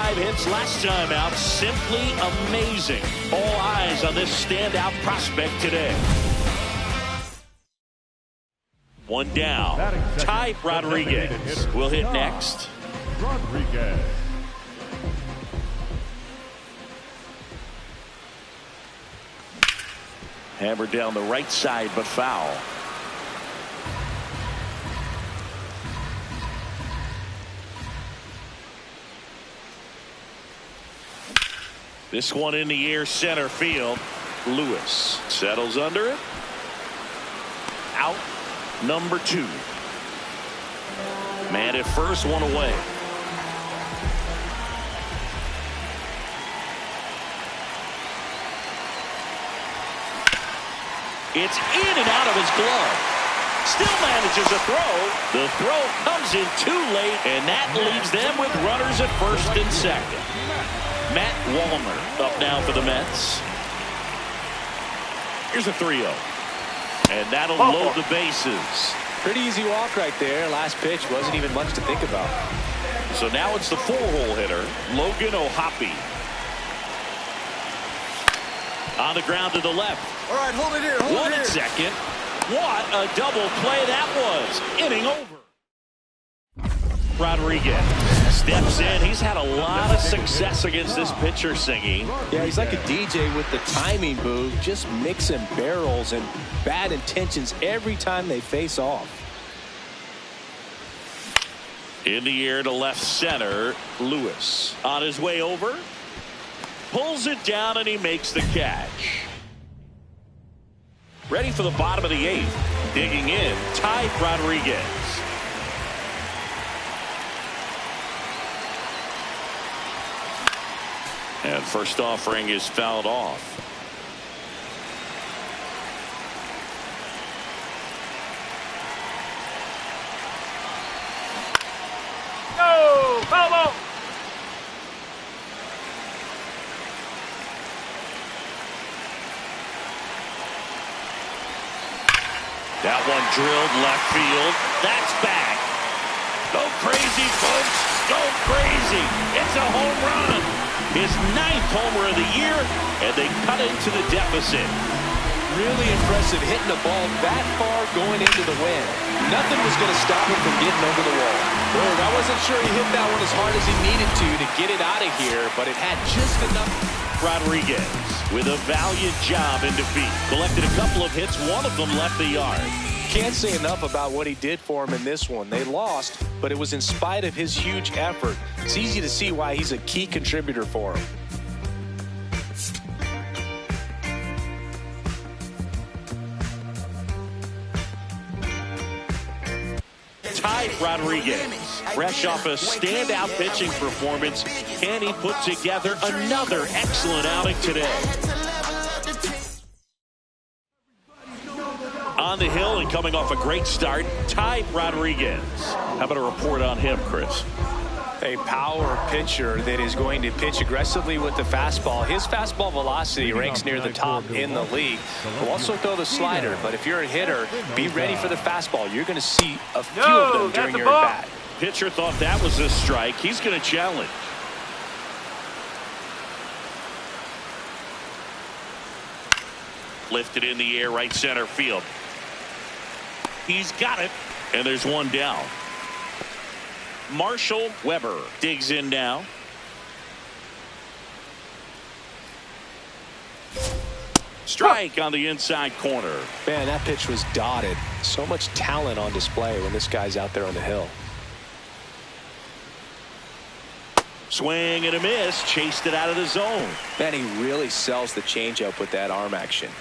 5 hits last time out. Simply amazing. All eyes on this standout prospect today. One down. Ty Rodriguez will hit next. Rodriguez. Hammered down the right side, but foul. This one in the air, center field. Lewis settles under it. Out. Number 2. Man at first, one away. It's in and out of his glove. Still manages a throw. The throw comes in too late, and that leaves them with runners at first and second. Matt Wallner up now for the Mets. Here's a 3-0. And that'll load the bases. Pretty easy walk right there. Last pitch wasn't even much to think about. So now it's the 4-hole hitter, Logan O'Hoppe. On the ground to the left. All right, hold it here. Hold it second. What a double play that was. Inning over. Rodriguez steps in. He's had a lot of success against this pitcher, Singy. Yeah, he's like a DJ with the timing booth, just mixing barrels and bad intentions every time they face off. In the air to left center, Lewis on his way over. Pulls it down and he makes the catch. Ready for the bottom of the 8th. Digging in, Ty Rodriguez. And first offering is fouled off. No, foul ball. That one drilled left field. That's back. Go crazy, folks. Go crazy. It's a home run. His 9th homer of the year, and they cut into the deficit. Really impressive hitting the ball that far going into the wind. Nothing was going to stop him from getting over the wall. Well, I wasn't sure he hit that one as hard as he needed to get it out of here, but it had just enough. Rodriguez with a valiant job in defeat. Collected a couple of hits. One of them left the yard. Can't say enough about what he did for him in this one. They lost, but it was in spite of his huge effort. It's easy to see why he's a key contributor for him. Ty Rodriguez, fresh off a standout pitching performance, can he put together another excellent outing today? On the hill and coming off a great start, Ty Rodriguez. How about a report on him, Chris? A power pitcher that is going to pitch aggressively with the fastball. His fastball velocity ranks near the top in the league. Will also throw the slider, but if you're a hitter, be ready for the fastball. You're going to see a few of them during your at-bat. Pitcher thought that was a strike. He's going to challenge. Lifted in the air, right center field. He's got it, and there's one down. Marshall Weber digs in now. Strike on the inside corner. Man, that pitch was dotted. So much talent on display when this guy's out there on the hill. Swing and a miss. Chased it out of the zone. Man, he really sells the changeup with that arm action.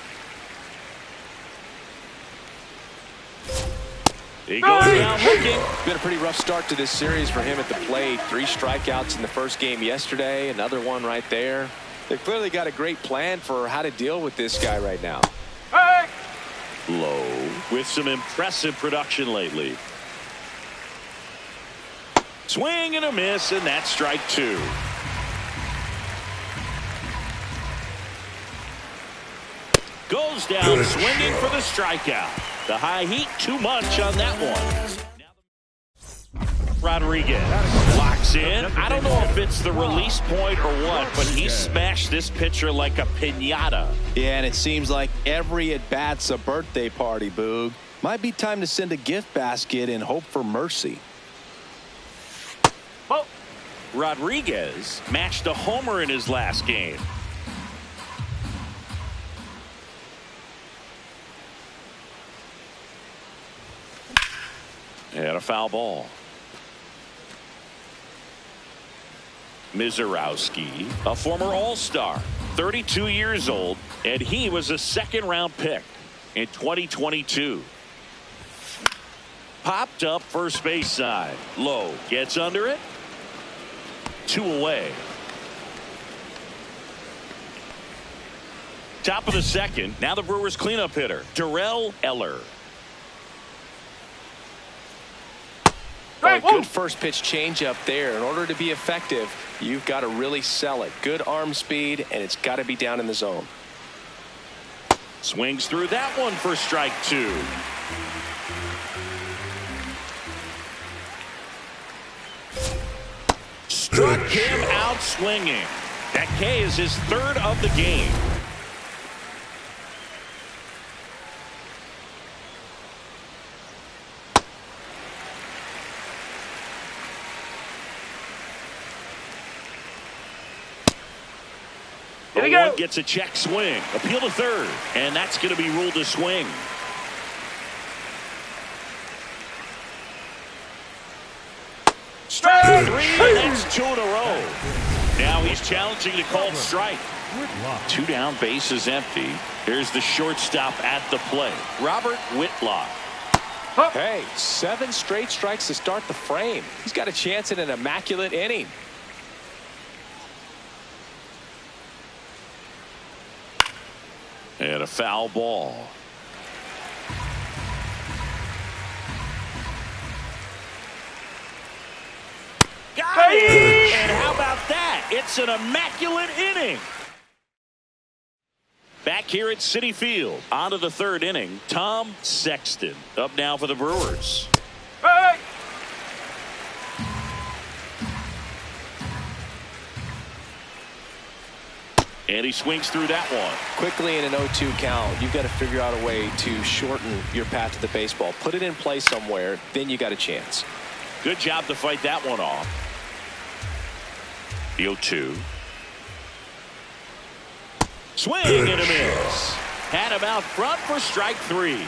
He goes down looking. Been a pretty rough start to this series for him at the plate. 3 strikeouts in the first game yesterday. Another one right there. They've clearly got a great plan for how to deal with this guy right now. Hey! Low with some impressive production lately. Swing and a miss, and that's strike 2. Goes down swinging for the strikeout. The high heat, too much on that one. Rodriguez locks strikes in. I don't know if it's the release point or what, but he smashed this pitcher like a piñata. Yeah, and it seems like every at-bat's a birthday party, Boog. Might be time to send a gift basket and hope for mercy. Oh. Rodriguez matched a homer in his last game. And a foul ball. Mizorowski, a former All-Star, 32 years old, and he was a second-round pick in 2022. Popped up first base side. Low gets under it. 2 away. Top of the second. Now the Brewers cleanup hitter, Darrell Eller. Oh, good first pitch changeup there. In order to be effective, you've got to really sell it. Good arm speed, and it's got to be down in the zone. Swings through that one for strike 2. Struck him out swinging. That K is his 3rd of the game. Here we go. Gets a check swing. Appeal to third. And that's going to be ruled a swing. Strike 3, and that's 2 in a row. Now he's challenging the called strike. 2 down, base is empty. Here's the shortstop at the plate, Robert Whitlock. Hey, 7 straight strikes to start the frame. He's got a chance at an immaculate inning. And a foul ball. Got it! And how about that? It's an immaculate inning. Back here at Citi Field, on to the 3rd inning. Tom Sexton up now for the Brewers. Hey. And he swings through that one. Quickly in an 0-2 count, you've got to figure out a way to shorten your path to the baseball. Put it in play somewhere, then you got a chance. Good job to fight that one off. The 0-2. Swing and a miss. Had him out front for strike 3.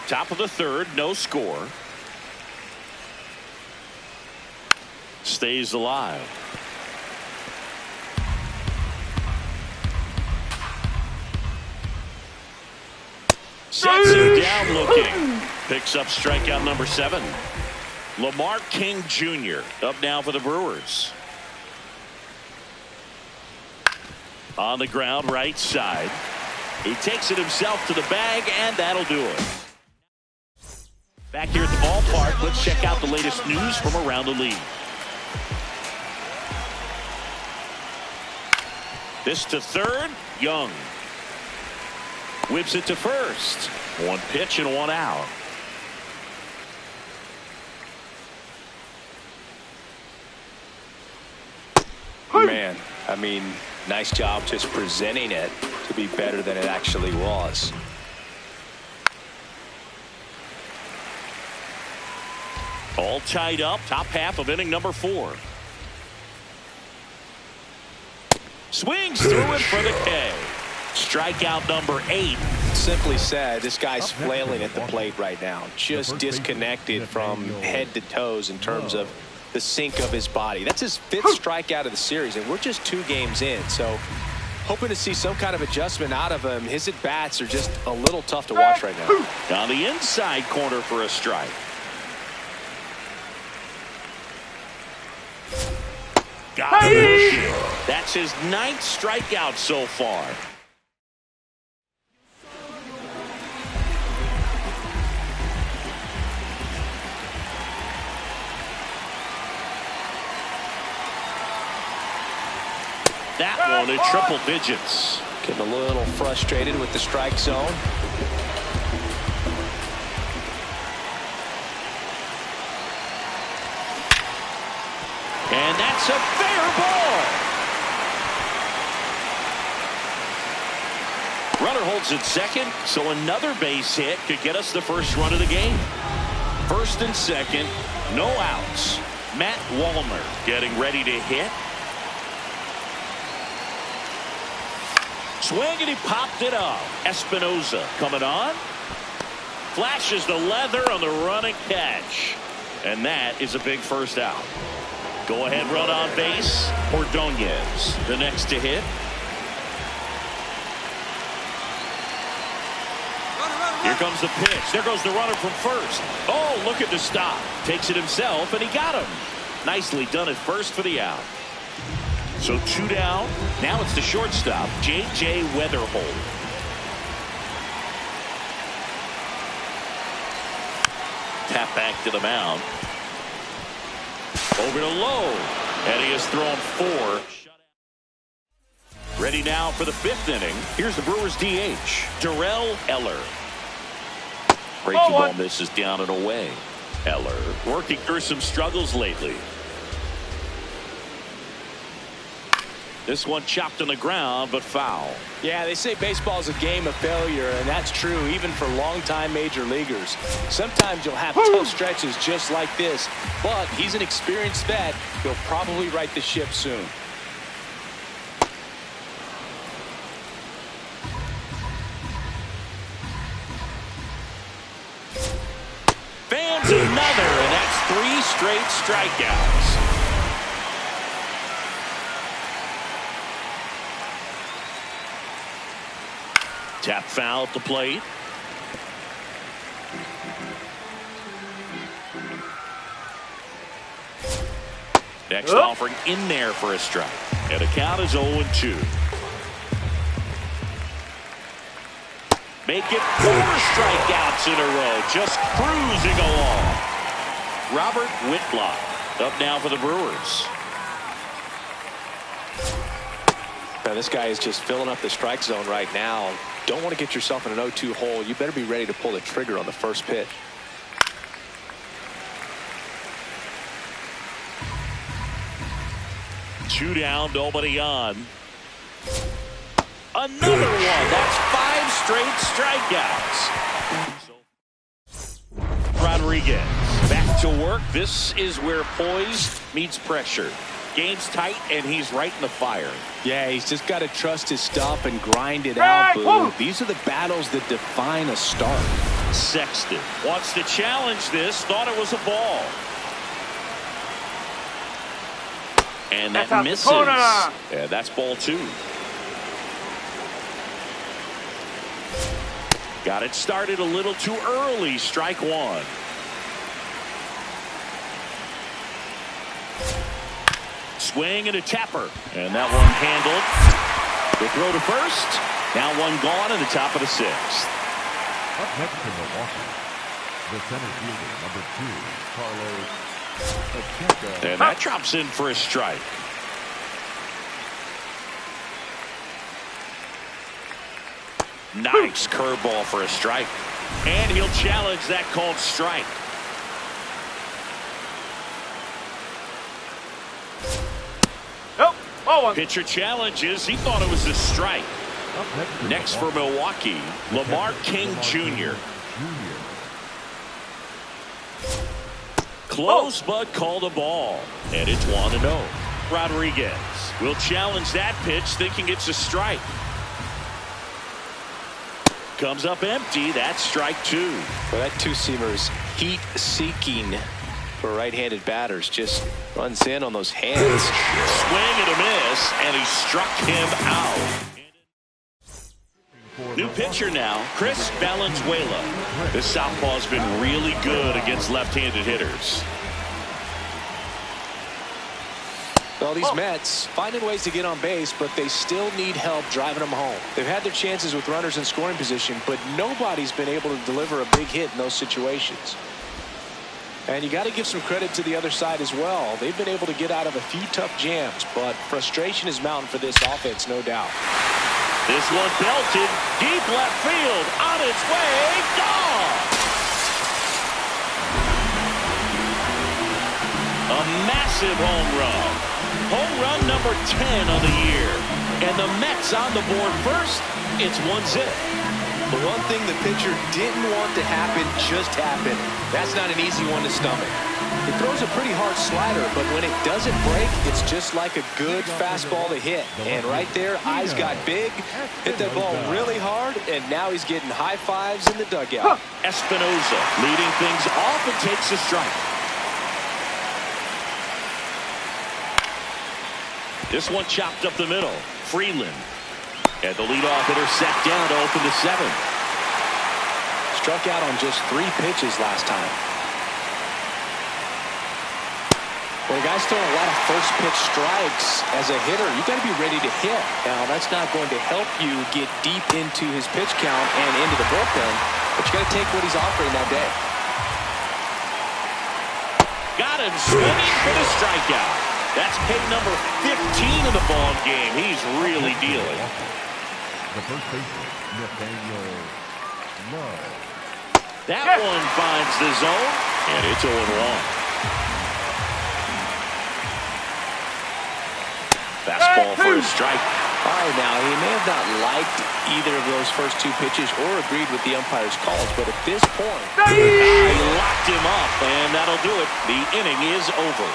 Top of the 3rd, no score. Stays alive. Sets him down looking. Picks up strikeout number 7. Lamar King Jr. up now for the Brewers. On the ground, right side. He takes it himself to the bag, and that'll do it. Back here at the ballpark, let's check out the latest news from around the league. This to third, Young. Whips it to first. 1 pitch and 1 out. Man, I mean, nice job just presenting it to be better than it actually was. All tied up, top half of inning number 4. Swings through it for the K. Strikeout number 8. Simply said, this guy's flailing at the plate right now. Just disconnected from head to toes in terms of the sink of his body. That's his 5th strikeout of the series, and we're just 2 games in. So hoping to see some kind of adjustment out of him. His at-bats are just a little tough to watch right now. On the inside corner for a strike. Got it. That's his 9th strikeout so far. that one in triple digits. Getting a little frustrated with the strike zone. And that's a fair ball. Runner holds at second, so another base hit could get us the first run of the game. First and second, no outs. Matt Wallner getting ready to hit. Swing, and he popped it up. Espinoza coming on. Flashes the leather on the running catch. And that is a big first out. Go ahead run on base. Ordonez the next to hit. Here comes the pitch. There goes the runner from first. Oh, look at the stop. Takes it himself, and he got him. Nicely done at first for the out. So 2 down. Now it's the shortstop, J.J. Weatherhold. Tap back to the mound. Over to Lowe. And he has thrown 4. Ready now for the 5th inning. Here's the Brewers DH, Darrell Eller. Breaking ball misses down and away. Eller working through some struggles lately. This one chopped on the ground, but foul. Yeah, they say baseball is a game of failure, and that's true even for longtime major leaguers. Sometimes you'll have tough stretches just like this, but he's an experienced vet. He'll probably right the ship soon. Fans another, and that's 3 straight strikeouts. Tap foul at the plate. Next offering in there for a strike. And the count is 0-2. Make it 4 strikeouts in a row. Just cruising along. Robert Whitlock up now for the Brewers. Now, this guy is just filling up the strike zone right now. Don't want to get yourself in an 0-2 hole. You better be ready to pull the trigger on the first pitch. Two down, nobody on. Another one. That's 5 straight strikeouts. Rodriguez back to work. This is where poise meets pressure. Game's tight, and he's right in the fire. Yeah, he's just got to trust his stuff and grind it out, Boo. These are the battles that define a start. Sexton wants to challenge this. Thought it was a ball. And that misses. Yeah, that's ball 2. Got it started a little too early. Strike 1. Swing and a tapper. And that one handled. The throw to first. Now one gone in the top of the 6th. Up next in Milwaukee, the center fielder, number 2, Carlos. And that drops in for a strike. Nice curveball for a strike. And he'll challenge that called strike. Pitcher challenges. He thought it was a strike. Next for Milwaukee, Lamar King Jr. Close, but called a ball. And it's 1-0. Rodriguez will challenge that pitch, thinking it's a strike. Comes up empty. That's strike 2. Well, that two-seamer is heat-seeking for right-handed batters. Just runs in on those hands. Swing and a miss, and he struck him out. New pitcher now, Chris Valenzuela. This southpaw's been really good against left-handed hitters. Well, these Mets finding ways to get on base, but they still need help driving them home. They've had their chances with runners in scoring position, but nobody's been able to deliver a big hit in those situations. And you got to give some credit to the other side as well. They've been able to get out of a few tough jams, but frustration is mounting for this offense, no doubt. This one belted deep left field, on its way, gone. A massive home run. Home run number 10 on the year. And the Mets on the board first. It's 1-0. The one thing the pitcher didn't want to happen just happened. That's not an easy one to stomach. It throws a pretty hard slider, but when it doesn't break, it's just like a good fastball to hit. And right there, eyes got big, hit that ball really hard, and now he's getting high fives in the dugout. Espinosa leading things off and takes a strike. This one chopped up the middle. Freeland. And the leadoff hitter sat down to open the 7th. Struck out on just 3 pitches last time. Well, the guy's throwing a lot of first pitch strikes. As a hitter, you got to be ready to hit. Now, that's not going to help you get deep into his pitch count and into the bullpen, but you got to take what he's offering that day. Got him swinging for the strikeout. That's K number 15 in the ball game. He's really dealing. The first baseman, Nathaniel Love. That one finds the zone, and it's 0-1. Fastball for a strike. All right, now, he may have not liked either of those first 2 pitches or agreed with the umpire's calls, but at this point, he locked him up, and that'll do it. The inning is over.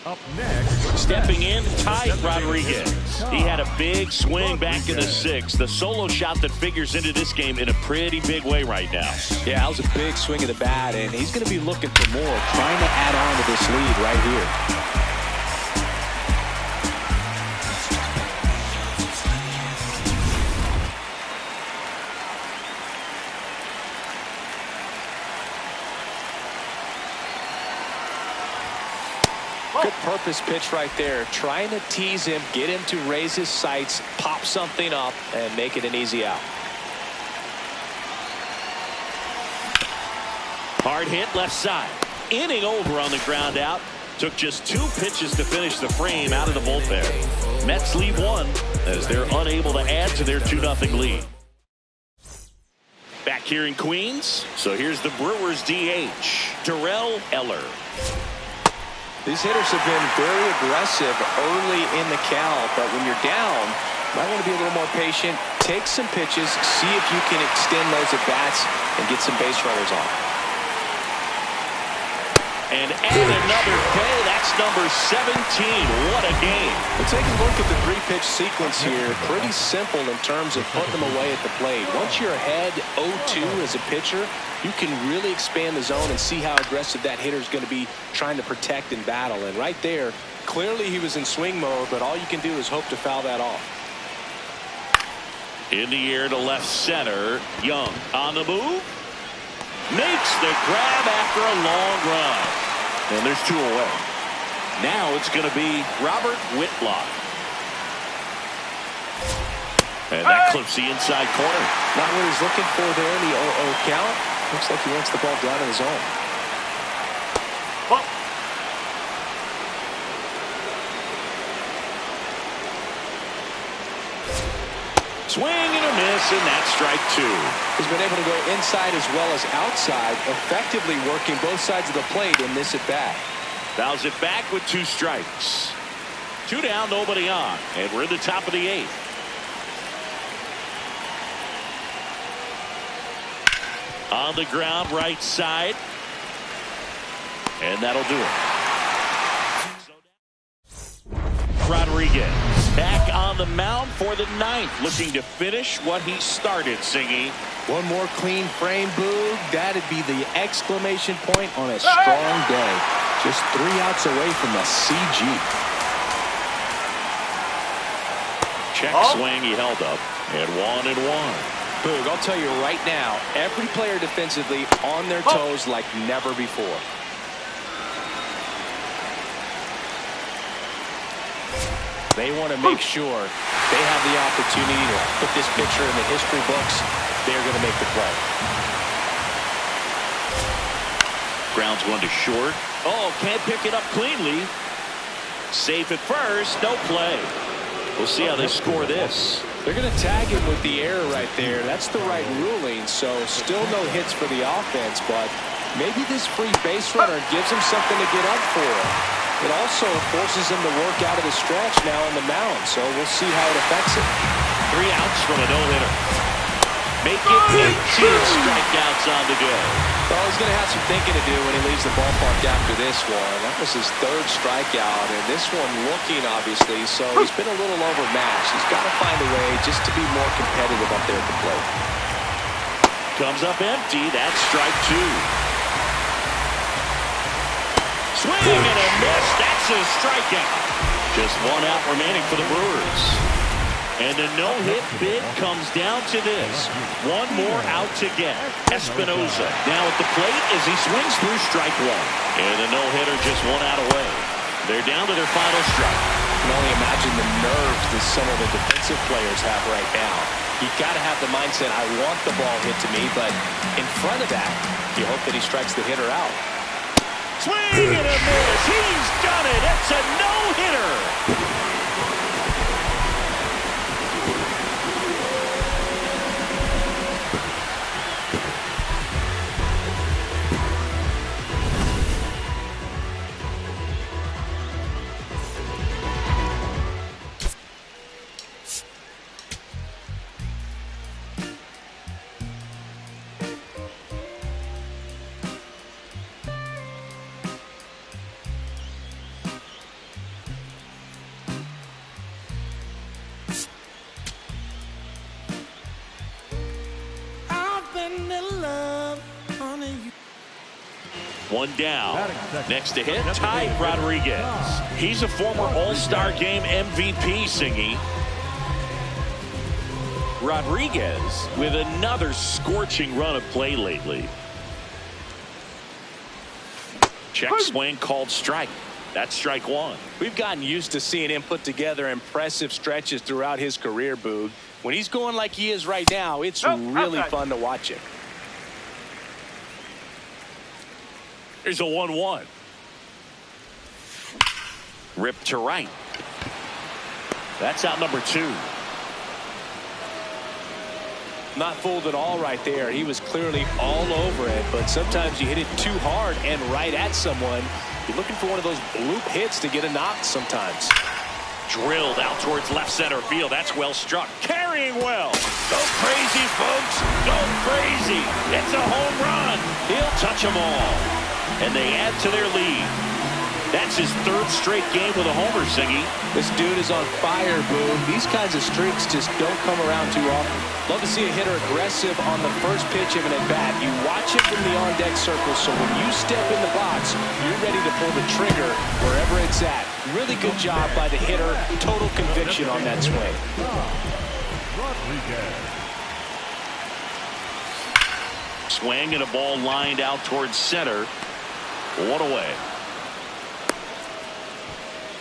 Up next, stepping in, Ty Rodriguez. He had a big swing back in the 6th. The solo shot that figures into this game in a pretty big way right now. Yeah, that was a big swing of the bat, and he's going to be looking for more, trying to add on to this lead right here. Good purpose pitch right there. Trying to tease him, get him to raise his sights, pop something up, and make it an easy out. Hard hit left side. Inning over on the ground out. Took just 2 pitches to finish the frame out of the bullpen. Mets lead 1 as they're unable to add to their 2-0 lead. Back here in Queens. So here's the Brewers DH, Darrell Eller. These hitters have been very aggressive early in the count, but when you're down, you might want to be a little more patient, take some pitches, see if you can extend those at-bats and get some base runners on. And add another K. That's number 17. What a game. Well, take a look at the 3-pitch sequence here. Pretty simple in terms of putting them away at the plate. Once you're ahead 0-2 as a pitcher, you can really expand the zone and see how aggressive that hitter is going to be trying to protect and battle. And right there, clearly he was in swing mode, but all you can do is hope to foul that off. In the air to left center. Young on the move. Makes the grab after a long run. And there's 2 away. Now it's going to be Robert Whitlock. And that clips the inside corner. Not what he's looking for there in the 0-0 count. Looks like he wants the ball down in his zone. Swing and a miss, and that's strike 2. He's been able to go inside as well as outside, effectively working both sides of the plate in this at-bat. Fouls it back with 2 strikes. 2 down, nobody on, and we're in the top of the 8th. On the ground, right side. And that'll do it. Rodriguez back on the mound for the 9th, looking to finish what he started, Singy. One more clean frame, Boog. That'd be the exclamation point on a strong day. Just 3 outs away from the CG. Check swing, he held up, and 1-1. Boog, I'll tell you right now, every player defensively on their toes like never before. They want to make sure they have the opportunity to put this picture in the history books. They're going to make the play. Grounds one to short. Oh, can't pick it up cleanly. Safe at first. No play. We'll see how they score this. They're going to tag him with the error right there. That's the right ruling. So still no hits for the offense, but maybe this free base runner gives him something to get up for. It also forces him to work out of the stretch now on the mound. So we'll see how it affects him. 3 outs from a no-hitter. Make it 18 strikeouts on the go. Well, he's going to have some thinking to do when he leaves the ballpark after this one. That was his 3rd strikeout, and this one looking, obviously, so he's been a little overmatched. He's got to find a way just to be more competitive up there at the plate. Comes up empty. That's strike 2. Swing and a miss. That's a strikeout. Just 1 out remaining for the Brewers. And a no-hit bid comes down to this. 1 more out to get. Espinosa now at the plate as he swings through strike 1. And a no-hitter just 1 out away. They're down to their final strike. I can only imagine the nerves that some of the defensive players have right now. You've got to have the mindset, I want the ball hit to me, but in front of that, you hope that he strikes the hitter out. Swing and a miss. He's done it. It's a no-hitter. One down. Next to hit, Ty Rodriguez. He's a former All-Star Game MVP, Singy. Rodriguez with another scorching run of play lately. Check swing called strike. That's strike 1. We've gotten used to seeing him put together impressive stretches throughout his career, Boog. When he's going like he is right now, it's really fun to watch him. Here's a 1-1. Ripped to right. That's out number 2. Not fooled at all right there. He was clearly all over it, but sometimes you hit it too hard and right at someone. You're looking for one of those bloop hits to get a knock sometimes. Drilled out towards left center field. That's well struck. Carrying well. Go crazy, folks. Go crazy. It's a home run. He'll touch them all. And they add to their lead. That's his 3rd straight game with a homer, Singy. This dude is on fire, Boom. These kinds of streaks just don't come around too often. Love to see a hitter aggressive on the first pitch of an at-bat. You watch it from the on-deck circle, so when you step in the box, you're ready to pull the trigger wherever it's at. Really good job by the hitter. Total conviction on that swing. Swing and a ball lined out towards center. 1 away.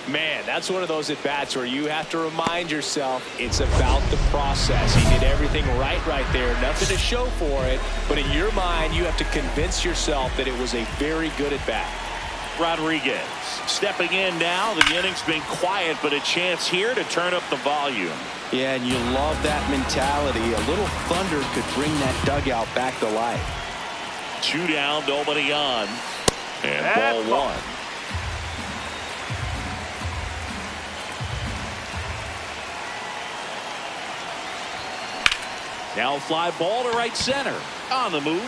Man, that's one of those at-bats where you have to remind yourself it's about the process. He did everything right there. Nothing to show for it. But in your mind, you have to convince yourself that it was a very good at-bat. Rodriguez stepping in now. The inning's been quiet, but a chance here to turn up the volume. Yeah, and you love that mentality. A little thunder could bring that dugout back to life. 2 down, nobody on. And ball 1. Now fly ball to right center. On the move.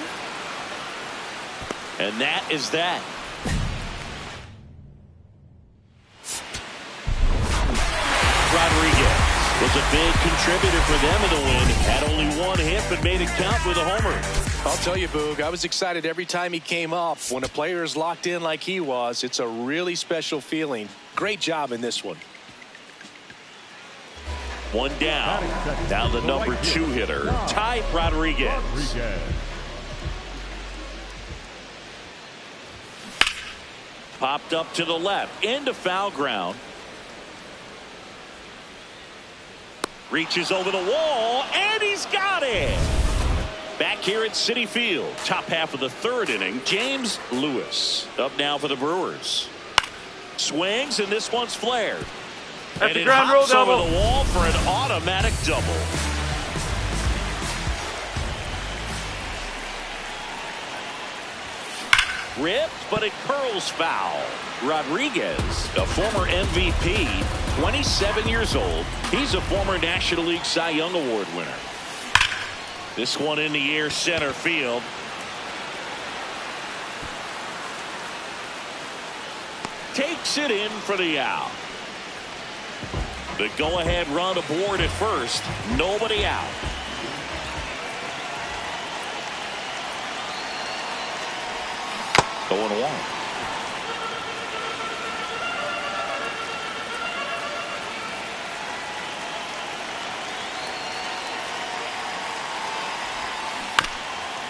And that is that. Rodriguez was a big contributor for them in the win. Had only 1 hit, but made it count with a homer. I'll tell you, Boog, I was excited every time he came up. When a player is locked in like he was, it's a really special feeling. Great job in this one. 1 down. Now the number 2 hitter, Ty Rodriguez. Popped up to the left, into foul ground. Reaches over the wall, and he's got it. Back here at Citi Field, top half of the third inning, James Lewis up now for the Brewers. Swings, and this one's flared. That's and a it ground rule hops double. over the wall for an automatic double. Ripped, but it curls foul. Rodriguez, a former MVP, 27 years old. He's a former National League Cy Young Award winner. This one in the air, center field. Takes it in for the out. The go-ahead run aboard at first. Nobody out. Going one.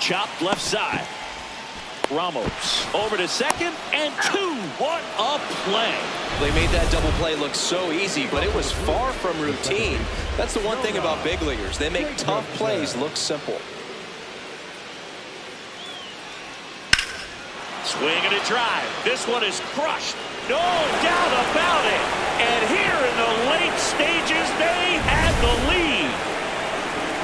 Chopped left side. Ramos over to second and two. What a play. They made that double play look so easy, but it was far from routine. That's the one thing about big leaguers. They make tough plays look simple. Swing and a drive. This one is crushed. No doubt about it. And here in the late stages, they had the lead.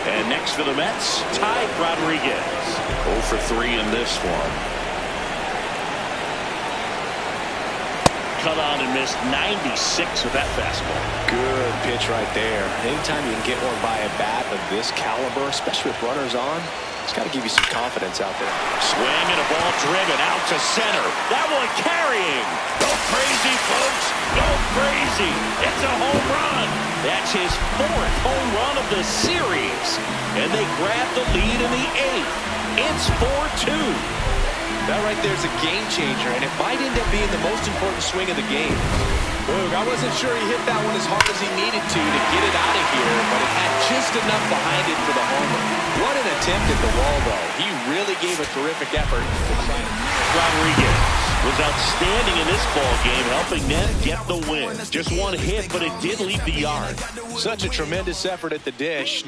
And next for the Mets, Ty Rodriguez. 0 for 3 in this one. Cut on and missed 96 with that fastball. Good pitch right there. Anytime you can get one by a bat of this caliber, especially with runners on, it's got to give you some confidence out there. Swing and a ball driven out to center. That one carrying. Go crazy, folks. Go crazy. It's a home run. That's his 4th home run of the series. And they grab the lead in the 8th. It's 4-2. That right there is a game changer, and it might end up being the most important swing of the game. Boog, I wasn't sure he hit that one as hard as he needed to get it out of here, but it had just enough behind it for the homer. What an attempt at the wall, though. He really gave a terrific effort. Rodriguez was outstanding in this ball game, helping them get the win. Just one hit, but it did leave the yard. Such a tremendous effort at the dish.